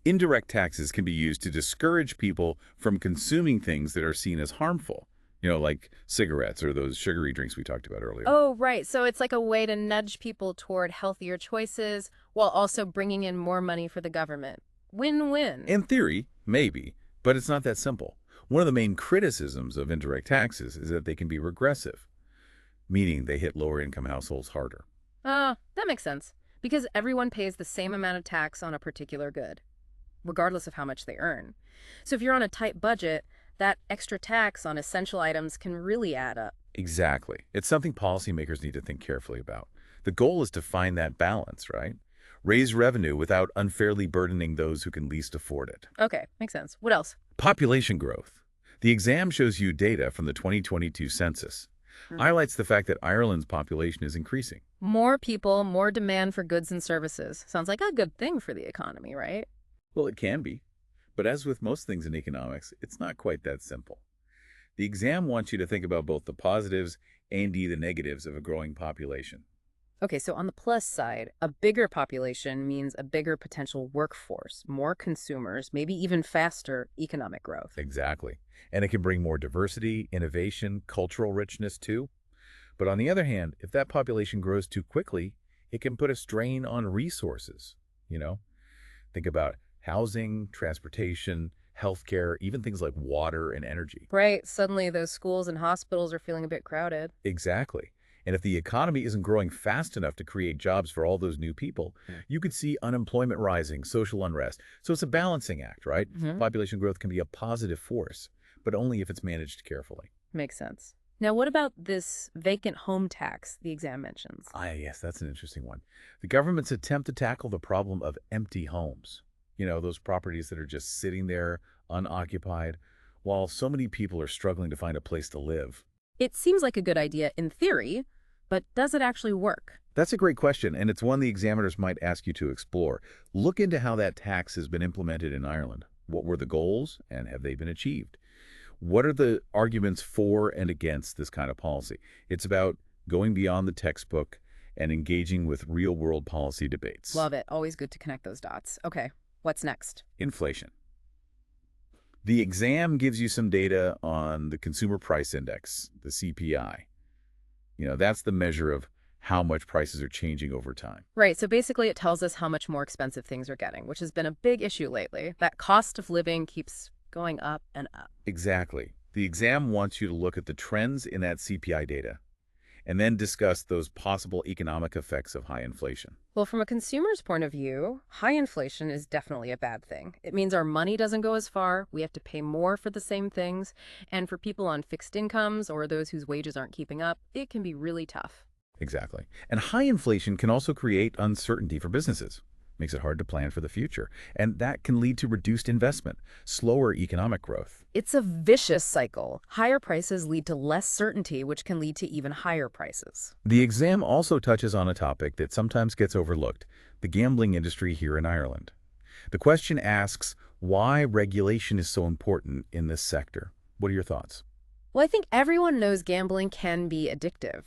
Speaker 2: Indirect taxes can be used to discourage people from consuming things that are seen as harmful, like cigarettes or those sugary drinks we talked about earlier.
Speaker 1: Oh, right. So it's like a way to nudge people toward healthier choices while also bringing in more money for the government. Win-win.
Speaker 2: In theory, maybe, but it's not that simple. One of the main criticisms of indirect taxes is that they can be regressive, meaning they hit lower-income households harder.
Speaker 1: That makes sense. Because everyone pays the same amount of tax on a particular good, regardless of how much they earn. So if you're on a tight budget, that extra tax on essential items can really add up.
Speaker 2: Exactly. It's something policymakers need to think carefully about. The goal is to find that balance, right? Raise revenue without unfairly burdening those who can least afford it.
Speaker 1: Okay, makes sense. What else?
Speaker 2: Population growth. The exam shows you data from the 2022 census. Highlights the fact that Ireland's population is increasing.
Speaker 1: More people, more demand for goods and services. Sounds like a good thing for the economy, right?
Speaker 2: Well, it can be. But as with most things in economics, it's not quite that simple. The exam wants you to think about both the positives and the negatives of a growing population.
Speaker 1: Okay, so on the plus side, a bigger population means a bigger potential workforce, more consumers, maybe even faster economic growth.
Speaker 2: Exactly. And it can bring more diversity, innovation, cultural richness too. But on the other hand, if that population grows too quickly, it can put a strain on resources. Think about housing, transportation, healthcare, even things like water and energy.
Speaker 1: Right, suddenly those schools and hospitals are feeling a bit crowded.
Speaker 2: Exactly. And if the economy isn't growing fast enough to create jobs for all those new people, you could see unemployment rising, social unrest. So it's a balancing act, right? Population growth can be a positive force, but only if it's managed carefully.
Speaker 1: Makes sense. Now, what about this vacant home tax the exam mentions?
Speaker 2: Ah, yes, that's an interesting one. The government's attempt to tackle the problem of empty homes. Those properties that are just sitting there unoccupied, while so many people are struggling to find a place to live.
Speaker 1: It seems like a good idea in theory, but does it actually work?
Speaker 2: That's a great question, and it's one the examiners might ask you to explore. Look into how that tax has been implemented in Ireland. What were the goals, and have they been achieved? What are the arguments for and against this kind of policy? It's about going beyond the textbook and engaging with real-world policy debates.
Speaker 1: Love it. Always good to connect those dots. Okay, what's next?
Speaker 2: Inflation. The exam gives you some data on the Consumer Price Index, the CPI. That's the measure of how much prices are changing over time.
Speaker 1: Right, so basically it tells us how much more expensive things are getting, which has been a big issue lately. That cost of living keeps going up and up.
Speaker 2: Exactly. The exam wants you to look at the trends in that CPI data and then discuss those possible economic effects of high inflation.
Speaker 1: Well, from a consumer's point of view, high inflation is definitely a bad thing. It means our money doesn't go as far, we have to pay more for the same things, and for people on fixed incomes or those whose wages aren't keeping up, it can be really tough.
Speaker 2: Exactly. And high inflation can also create uncertainty for businesses. Makes it hard to plan for the future. And that can lead to reduced investment, slower economic growth.
Speaker 1: It's a vicious cycle. Higher prices lead to less certainty, which can lead to even higher prices.
Speaker 2: The exam also touches on a topic that sometimes gets overlooked, the gambling industry here in Ireland. The question asks why regulation is so important in this sector. What are your thoughts?
Speaker 1: Well, I think everyone knows gambling can be addictive.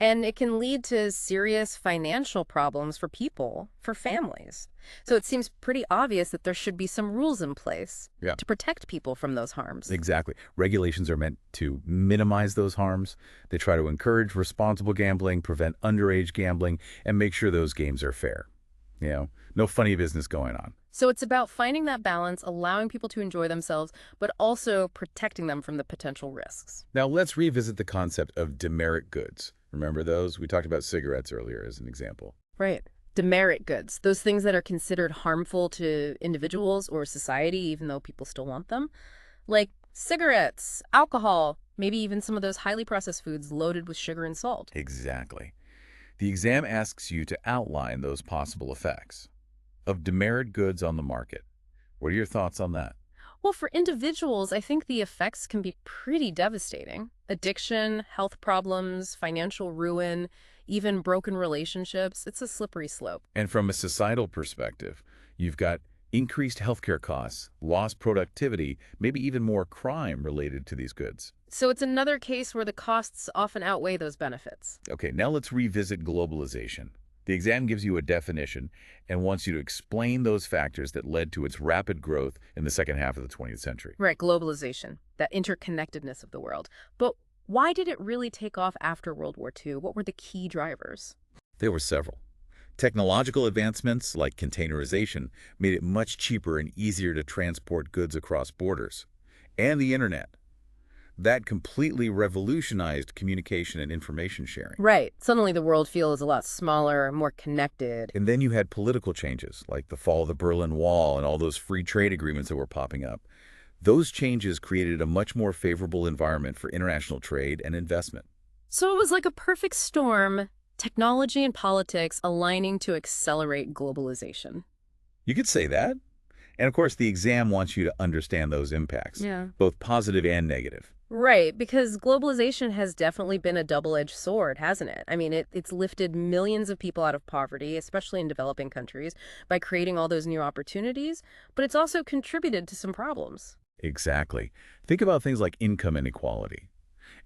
Speaker 1: And it can lead to serious financial problems for people, for families. So it seems pretty obvious that there should be some rules in place
Speaker 2: Yeah.
Speaker 1: to protect people from those harms.
Speaker 2: Exactly. Regulations are meant to minimize those harms. They try to encourage responsible gambling, prevent underage gambling, and make sure those games are fair. No funny business going on.
Speaker 1: So it's about finding that balance, allowing people to enjoy themselves, but also protecting them from the potential risks.
Speaker 2: Now let's revisit the concept of demerit goods. Remember those? We talked about cigarettes earlier as an example.
Speaker 1: Right. Demerit goods, those things that are considered harmful to individuals or society, even though people still want them, like cigarettes, alcohol, maybe even some of those highly processed foods loaded with sugar and salt.
Speaker 2: Exactly. The exam asks you to outline those possible effects of demerit goods on the market. What are your thoughts on that?
Speaker 1: Well, for individuals, I think the effects can be pretty devastating. Addiction, health problems, financial ruin, even broken relationships. It's a slippery slope.
Speaker 2: And from a societal perspective, you've got increased healthcare costs, lost productivity, maybe even more crime related to these goods.
Speaker 1: So it's another case where the costs often outweigh those benefits.
Speaker 2: Okay, now let's revisit globalization. The exam gives you a definition and wants you to explain those factors that led to its rapid growth in the second half of the 20th century.
Speaker 1: Right, globalization, that interconnectedness of the world. But why did it really take off after World War II? What were the key drivers?
Speaker 2: There were several. Technological advancements like containerization made it much cheaper and easier to transport goods across borders. And the internet. That completely revolutionized communication and information sharing.
Speaker 1: Right. Suddenly the world feels a lot smaller, more connected.
Speaker 2: And then you had political changes, like the fall of the Berlin Wall and all those free trade agreements that were popping up. Those changes created a much more favorable environment for international trade and investment.
Speaker 1: So it was like a perfect storm, technology and politics aligning to accelerate globalization.
Speaker 2: You could say that. And of course, the exam wants you to understand those impacts,
Speaker 1: Yeah.
Speaker 2: both positive and negative.
Speaker 1: Right, because globalization has definitely been a double-edged sword, hasn't it? I mean, it's lifted millions of people out of poverty, especially in developing countries, by creating all those new opportunities, but it's also contributed to some problems.
Speaker 2: Exactly. Think about things like income inequality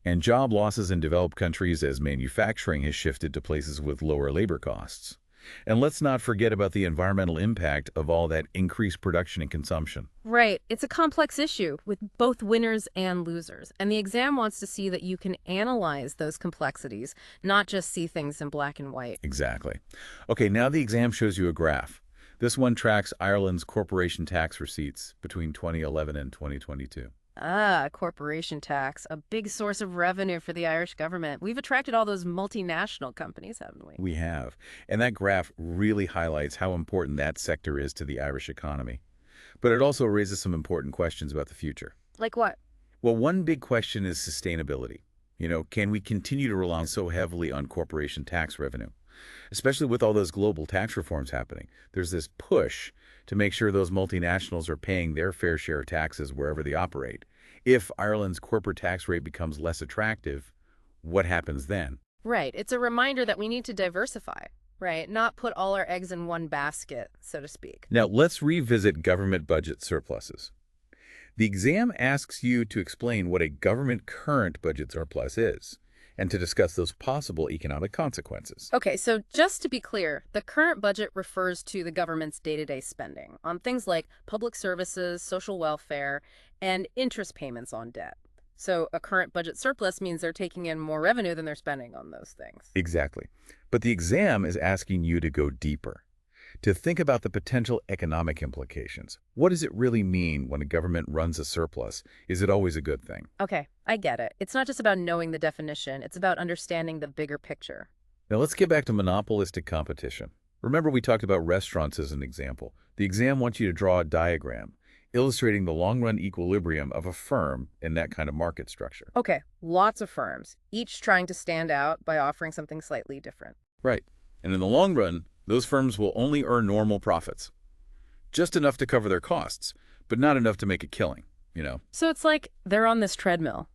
Speaker 2: and job losses in developed countries as manufacturing has shifted to places with lower labor costs. And let's not forget about the environmental impact of all that increased production and consumption.
Speaker 1: Right, it's a complex issue with both winners and losers, and the exam wants to see that you can analyze those complexities, not just see things in black and white.
Speaker 2: Exactly. Okay, now the exam shows you a graph. This one tracks Ireland's corporation tax receipts between 2011 and 2022.
Speaker 1: Ah, corporation tax, a big source of revenue for the Irish government. We've attracted all those multinational companies, haven't we?
Speaker 2: We have. And that graph really highlights how important that sector is to the Irish economy. But it also raises some important questions about the future.
Speaker 1: Like what?
Speaker 2: Well, one big question is sustainability. Can we continue to rely so heavily on corporation tax revenue? Especially with all those global tax reforms happening. There's this push to make sure those multinationals are paying their fair share of taxes wherever they operate. If Ireland's corporate tax rate becomes less attractive, what happens then?
Speaker 1: Right. It's a reminder that we need to diversify, right? Not put all our eggs in one basket, so to speak.
Speaker 2: Now, let's revisit government budget surpluses. The exam asks you to explain what a government current budget surplus is and to discuss those possible economic consequences.
Speaker 1: Okay, so just to be clear, the current budget refers to the government's day-to-day spending on things like public services, social welfare, and interest payments on debt. So a current budget surplus means they're taking in more revenue than they're spending on those things.
Speaker 2: Exactly. But the exam is asking you to go deeper, to think about the potential economic implications. What does it really mean when a government runs a surplus? Is it always a good thing?
Speaker 1: Okay, I get it. It's not just about knowing the definition, it's about understanding the bigger picture.
Speaker 2: Now let's get back to monopolistic competition. Remember we talked about restaurants as an example. The exam wants you to draw a diagram illustrating the long-run equilibrium of a firm in that kind of market structure.
Speaker 1: Okay, lots of firms, each trying to stand out by offering something slightly different.
Speaker 2: Right. And in the long run, those firms will only earn normal profits. Just enough to cover their costs, but not enough to make a killing.
Speaker 1: So it's like they're on this treadmill,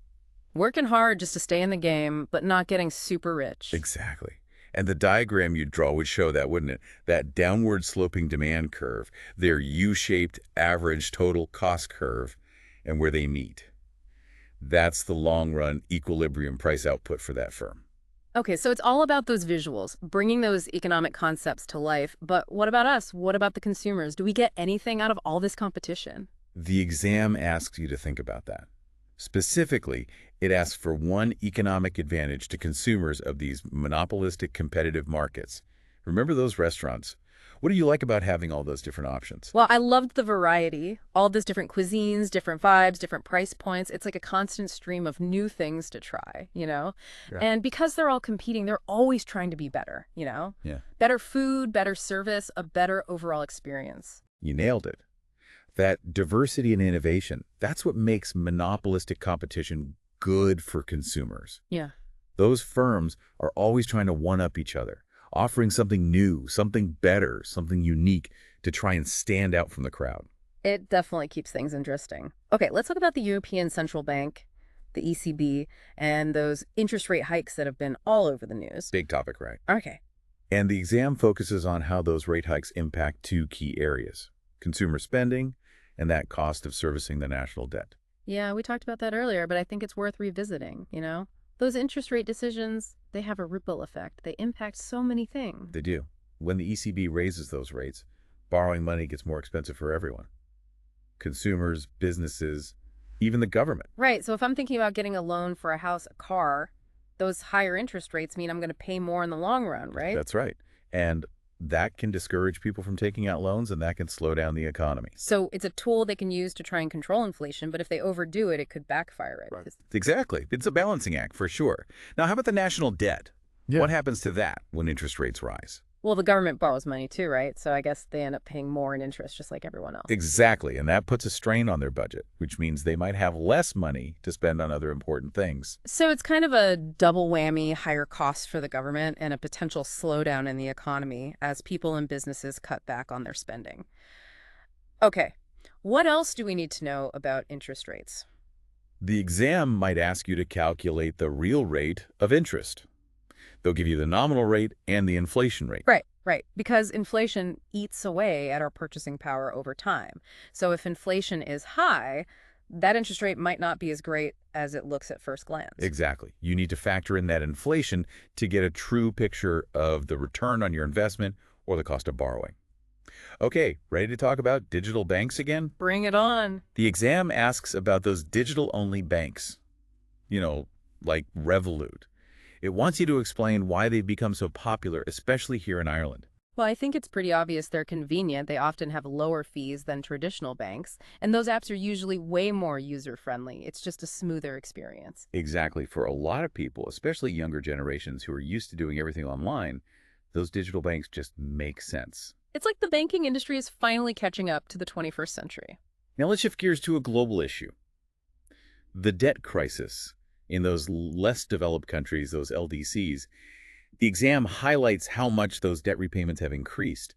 Speaker 1: working hard just to stay in the game, but not getting super rich.
Speaker 2: Exactly. And the diagram you'd draw would show that, wouldn't it? That downward sloping demand curve, their U-shaped average total cost curve, and where they meet. That's the long-run equilibrium price output for that firm.
Speaker 1: Okay, so it's all about those visuals, bringing those economic concepts to life. But what about us? What about the consumers? Do we get anything out of all this competition?
Speaker 2: The exam asks you to think about that. Specifically, it asks for one economic advantage to consumers of these monopolistic competitive markets. Remember those restaurants? What do you like about having all those different options?
Speaker 1: Well, I loved the variety, all these different cuisines, different vibes, different price points. It's like a constant stream of new things to try, you know?
Speaker 2: Yeah.
Speaker 1: And because they're all competing, they're always trying to be better, you know?
Speaker 2: Yeah.
Speaker 1: Better food, better service, a better overall experience.
Speaker 2: You nailed it. That diversity and innovation, that's what makes monopolistic competition good for consumers.
Speaker 1: Yeah.
Speaker 2: Those firms are always trying to one-up each other, offering something new, something better, something unique to try and stand out from the crowd.
Speaker 1: It definitely keeps things interesting. Okay, let's talk about the European Central Bank, the ECB, and those interest rate hikes that have been all over the news.
Speaker 2: Big topic, right?
Speaker 1: Okay.
Speaker 2: And the exam focuses on how those rate hikes impact two key areas: consumer spending and that cost of servicing the national debt.
Speaker 1: Yeah, we talked about that earlier, but I think it's worth revisiting, you know? Those interest rate decisions, they have a ripple effect. They impact so many things.
Speaker 2: They do. When the ECB raises those rates, borrowing money gets more expensive for everyone. Consumers, businesses, even the government.
Speaker 1: Right, so if I'm thinking about getting a loan for a house, a car, those higher interest rates mean I'm going to pay more in the long run, right?
Speaker 2: That's right. And that can discourage people from taking out loans, and that can slow down the economy.
Speaker 1: So it's a tool they can use to try and control inflation, but if they overdo it, it could backfire, right?
Speaker 2: Exactly. It's a balancing act for sure. Now, how about the national debt?
Speaker 3: Yeah.
Speaker 2: What happens to that when interest rates rise?
Speaker 1: Well, the government borrows money too, right? So I guess they end up paying more in interest, just like everyone else.
Speaker 2: Exactly. And that puts a strain on their budget, which means they might have less money to spend on other important things.
Speaker 1: So it's kind of a double whammy, higher costs for the government and a potential slowdown in the economy as people and businesses cut back on their spending. Okay, what else do we need to know about interest rates?
Speaker 2: The exam might ask you to calculate the real rate of interest. They'll give you the nominal rate and the inflation rate.
Speaker 1: Right. Because inflation eats away at our purchasing power over time. So if inflation is high, that interest rate might not be as great as it looks at first glance.
Speaker 2: Exactly. You need to factor in that inflation to get a true picture of the return on your investment or the cost of borrowing. Okay, ready to talk about digital banks again?
Speaker 1: Bring it on.
Speaker 2: The exam asks about those digital-only banks, like Revolut. It wants you to explain why they've become so popular, especially here in Ireland.
Speaker 1: Well, I think it's pretty obvious they're convenient. They often have lower fees than traditional banks, and those apps are usually way more user-friendly. It's just a smoother experience.
Speaker 2: Exactly. For a lot of people, especially younger generations who are used to doing everything online, those digital banks just make sense.
Speaker 1: It's like the banking industry is finally catching up to the 21st century.
Speaker 2: Now let's shift gears to a global issue. The debt crisis in those less developed countries, those LDCs, the exam highlights how much those debt repayments have increased.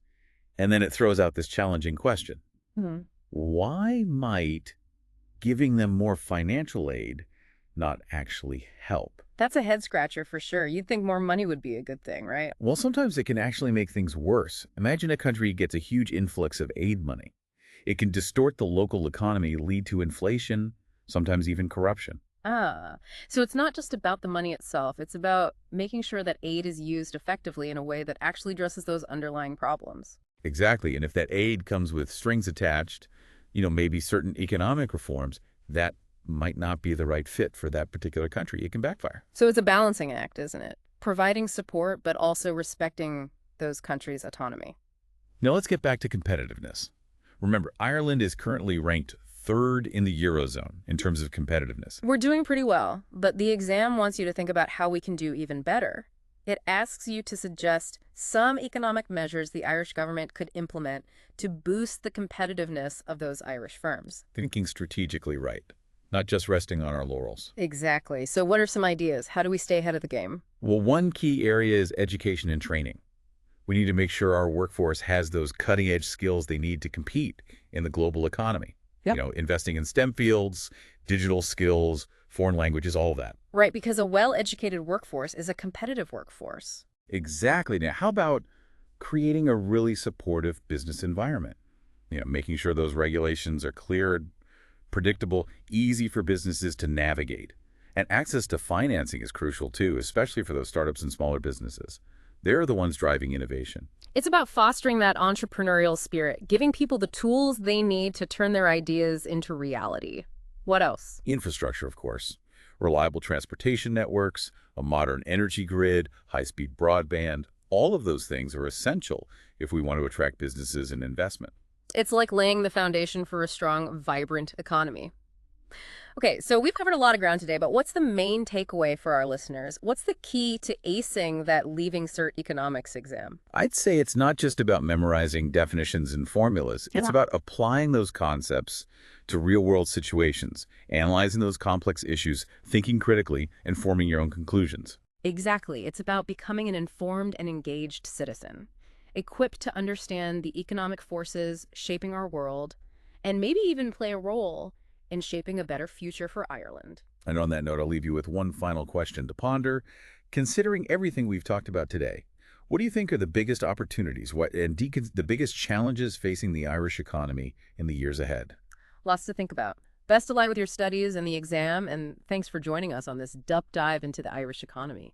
Speaker 2: And then it throws out this challenging question.
Speaker 1: Mhm.
Speaker 2: Why might giving them more financial aid not actually help?
Speaker 1: That's a head scratcher for sure. You'd think more money would be a good thing, right?
Speaker 2: Well, sometimes it can actually make things worse. Imagine a country gets a huge influx of aid money. It can distort the local economy, lead to inflation, sometimes even corruption.
Speaker 1: Ah, so it's not just about the money itself. It's about making sure that aid is used effectively in a way that actually addresses those underlying problems.
Speaker 2: Exactly. And if that aid comes with strings attached, maybe certain economic reforms, that might not be the right fit for that particular country. It can backfire.
Speaker 1: So it's a balancing act, isn't it? Providing support, but also respecting those countries' autonomy.
Speaker 2: Now let's get back to competitiveness. Remember, Ireland is currently ranked third in the Eurozone in terms of competitiveness.
Speaker 1: We're doing pretty well, but the exam wants you to think about how we can do even better. It asks you to suggest some economic measures the Irish government could implement to boost the competitiveness of those Irish firms.
Speaker 2: Thinking strategically right, not just resting on our laurels.
Speaker 1: Exactly. So what are some ideas? How do we stay ahead of the game?
Speaker 2: Well, one key area is education and training. We need to make sure our workforce has those cutting-edge skills they need to compete in the global economy.
Speaker 1: Yep.
Speaker 2: Investing in STEM fields, digital skills, foreign languages, all of that.
Speaker 1: Right, because a well-educated workforce is a competitive workforce.
Speaker 2: Exactly. Now, how about creating a really supportive business environment? Making sure those regulations are clear, predictable, easy for businesses to navigate. And access to financing is crucial too, especially for those startups and smaller businesses. They're the ones driving innovation.
Speaker 1: It's about fostering that entrepreneurial spirit, giving people the tools they need to turn their ideas into reality. What else?
Speaker 2: Infrastructure, of course. Reliable transportation networks, a modern energy grid, high-speed broadband, all of those things are essential if we want to attract businesses and investment.
Speaker 1: It's like laying the foundation for a strong, vibrant economy. Okay, so we've covered a lot of ground today, but what's the main takeaway for our listeners? What's the key to acing that Leaving Cert Economics exam?
Speaker 2: I'd say it's not just about memorizing definitions and formulas. It's about applying those concepts to real-world situations, analyzing those complex issues, thinking critically, and forming your own conclusions.
Speaker 1: Exactly. It's about becoming an informed and engaged citizen, equipped to understand the economic forces shaping our world, and maybe even play a role in shaping a better future for Ireland.
Speaker 2: And on that note, I'll leave you with one final question to ponder. Considering everything we've talked about today, what do you think are the biggest opportunities the biggest challenges facing the Irish economy in the years ahead?
Speaker 1: Lots to think about. Best of luck with your studies and the exam, and thanks for joining us on this deep dive into the Irish economy.